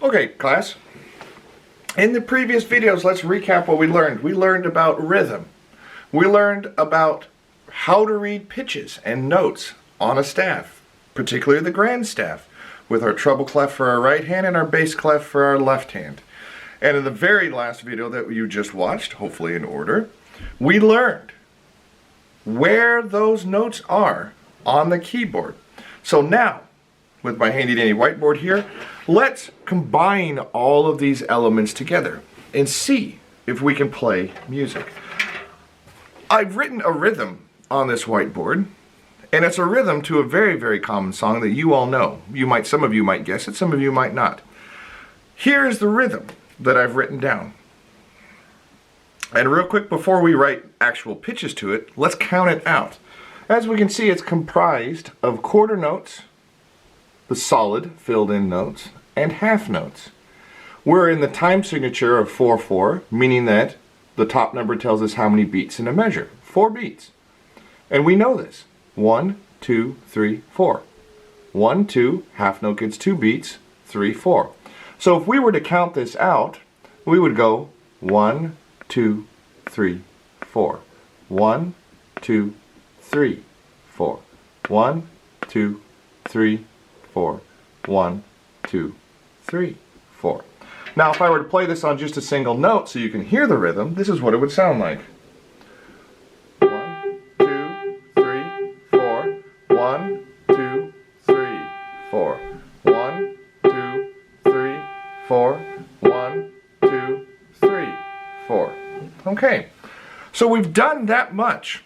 Okay, class. In the previous videos, let's recap what we learned. We learned about rhythm. We learned about how to read pitches and notes on a staff, particularly the grand staff, with our treble clef for our right hand and our bass clef for our left hand. And in the very last video that you just watched, hopefully in order, we learned where those notes are on the keyboard. So now, with my handy dandy whiteboard here, let's combine all of these elements together and see if we can play music. I've written a rhythm on this whiteboard, and it's a rhythm to a very, very common song that you all know. Some of you might guess it, some of you might not. Here is the rhythm that I've written down. And real quick, before we write actual pitches to it, let's count it out. As we can see, it's comprised of quarter notes, the solid filled in notes, and half notes. We're in the time signature of 4/4, meaning that the top number tells us how many beats in a measure. 4 beats. And we know this. 1, 2, 3, 4. 1, 2, half note gets 2 beats, 3, 4. So if we were to count this out, we would go 1, 2, 3, 4. 1, 2, 3, 4. 1, 2, 3, 4. 1, 2, 3, 4. Now if I were to play this on just a single note so you can hear the rhythm, this is what it would sound like. 1, 2, 3, 4. 1, 2, 3, 4. 1, 2, 3, 4. 1, 2, 3, 4. Okay, so we've done that much.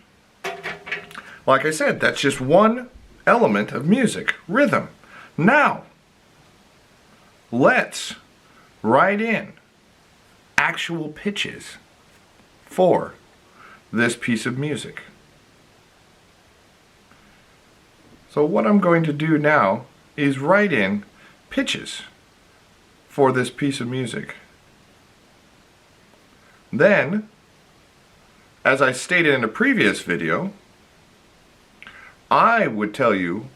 Like I said, that's just one element of music, rhythm. Now, let's write in actual pitches for this piece of music. So what I'm going to do now is write in pitches for this piece of music. Then, as I stated in a previous video, I would tell you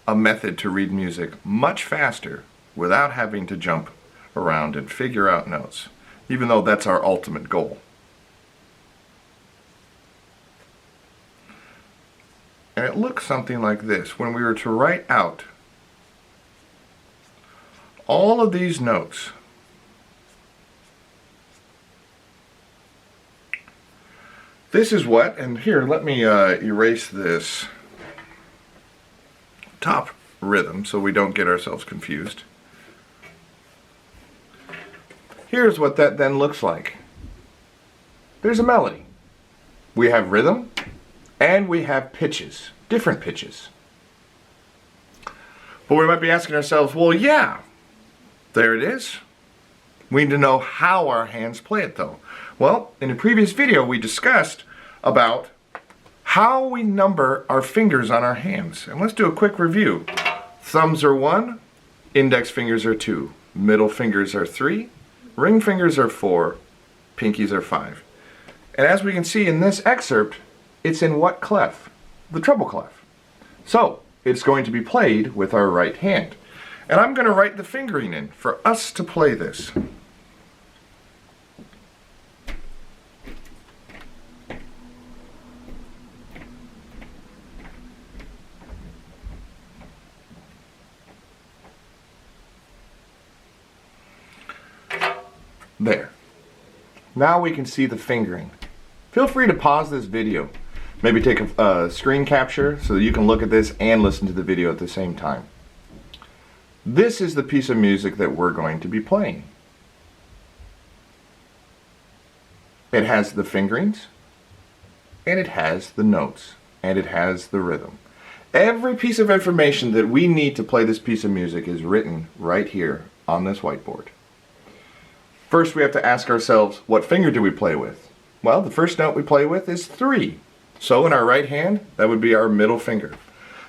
a method to read music much faster without having to jump around and figure out notes, even though that's our ultimate goal. And it looks something like this. When we were to write out all of these notes, this is what, and here, let me erase this top rhythm so we don't get ourselves confused. Here's what that then looks like. There's a melody. We have rhythm and we have pitches, different pitches. But we might be asking ourselves, well, yeah, there it is. We need to know how our hands play it though. Well, in a previous video we discussed about how we number our fingers on our hands. And let's do a quick review. Thumbs are 1, index fingers are 2, middle fingers are 3, ring fingers are 4, pinkies are 5. And as we can see in this excerpt, it's in what clef? The treble clef. So, it's going to be played with our right hand. And I'm going to write the fingering in for us to play this. There. Now we can see the fingering. Feel free to pause this video. Maybe take a screen capture so that you can look at this and listen to the video at the same time. This is the piece of music that we're going to be playing. It has the fingerings, and it has the notes, and it has the rhythm. Every piece of information that we need to play this piece of music is written right here on this whiteboard. First, we have to ask ourselves, what finger do we play with? Well, the first note we play with is 3. So in our right hand, that would be our middle finger.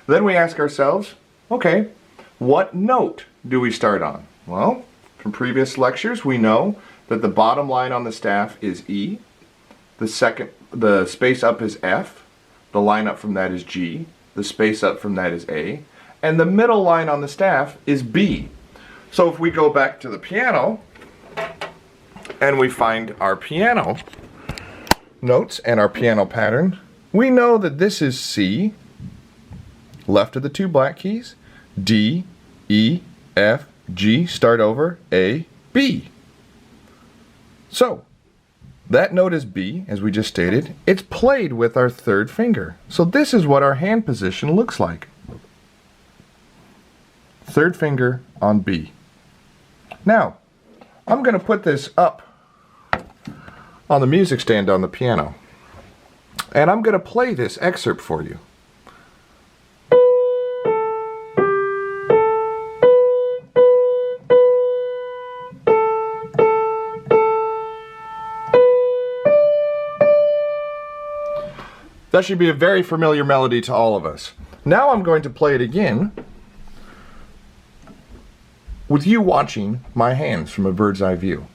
Then we ask ourselves, okay, what note do we start on? Well, from previous lectures, we know that the bottom line on the staff is E. The space up is F. The line up from that is G. The space up from that is A. And the middle line on the staff is B. So if we go back to the piano and we find our piano notes and our piano pattern, we know that this is C, left of the two black keys, D, E, F, G, start over, A, B. So that note is B, as we just stated. It's played with our third finger. So this is what our hand position looks like. Third finger on B. Now, I'm going to put this up on the music stand on the piano. And I'm going to play this excerpt for you. That should be a very familiar melody to all of us. Now I'm going to play it again with you watching my hands from a bird's eye view.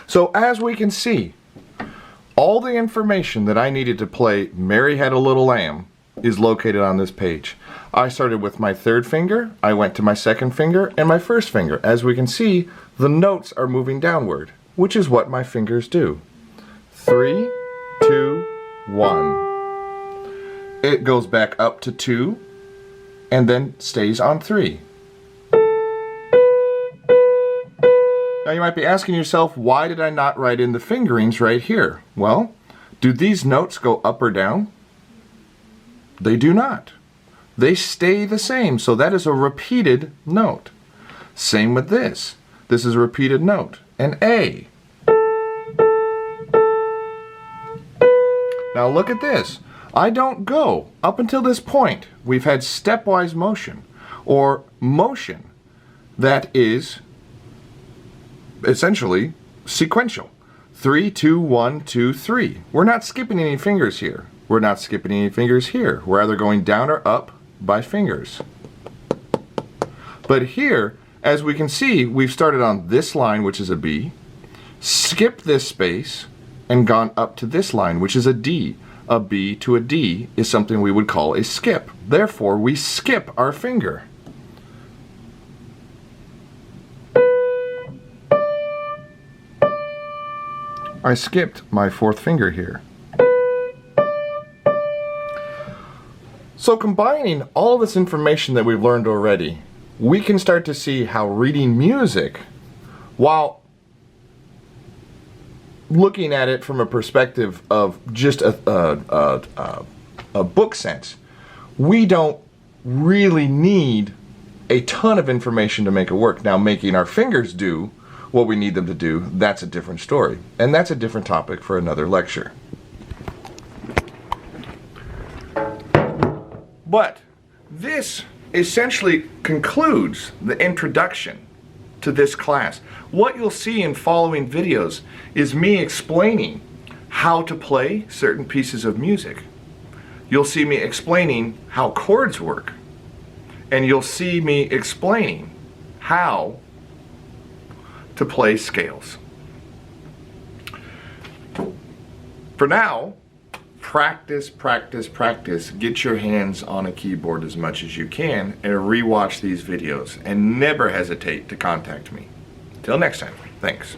So as we can see, all the information that I needed to play Mary Had a Little Lamb is located on this page. I started with my third finger, I went to my second finger, and my first finger. As we can see, the notes are moving downward, which is what my fingers do. 3, 2, 1. It goes back up to 2, and then stays on 3. Now you might be asking yourself, why did I not write in the fingerings right here? Well, do these notes go up or down? They do not. They stay the same, so that is a repeated note. Same with this. This is a repeated note, an A. Now look at this. I don't go up until this point. We've had stepwise motion, or motion that is essentially sequential. 3, 2, 1, 2, 3. We're not skipping any fingers here. We're not skipping any fingers here. We're either going down or up by fingers. But here, as we can see, we've started on this line, which is a B, skipped this space, and gone up to this line, which is a D. A B to a D is something we would call a skip. Therefore, we skip our finger. I skipped my fourth finger here. So combining all this information that we've learned already, we can start to see how reading music, while looking at it from a perspective of just a book sense, we don't really need a ton of information to make it work. Now, making our fingers do what we need them to do, that's a different story. And that's a different topic for another lecture. But this essentially concludes the introduction to this class. What you'll see in following videos is me explaining how to play certain pieces of music. You'll see me explaining how chords work. And you'll see me explaining how to play scales. For now, practice, practice, practice. Get your hands on a keyboard as much as you can and rewatch these videos, and never hesitate to contact me. Till next time, thanks.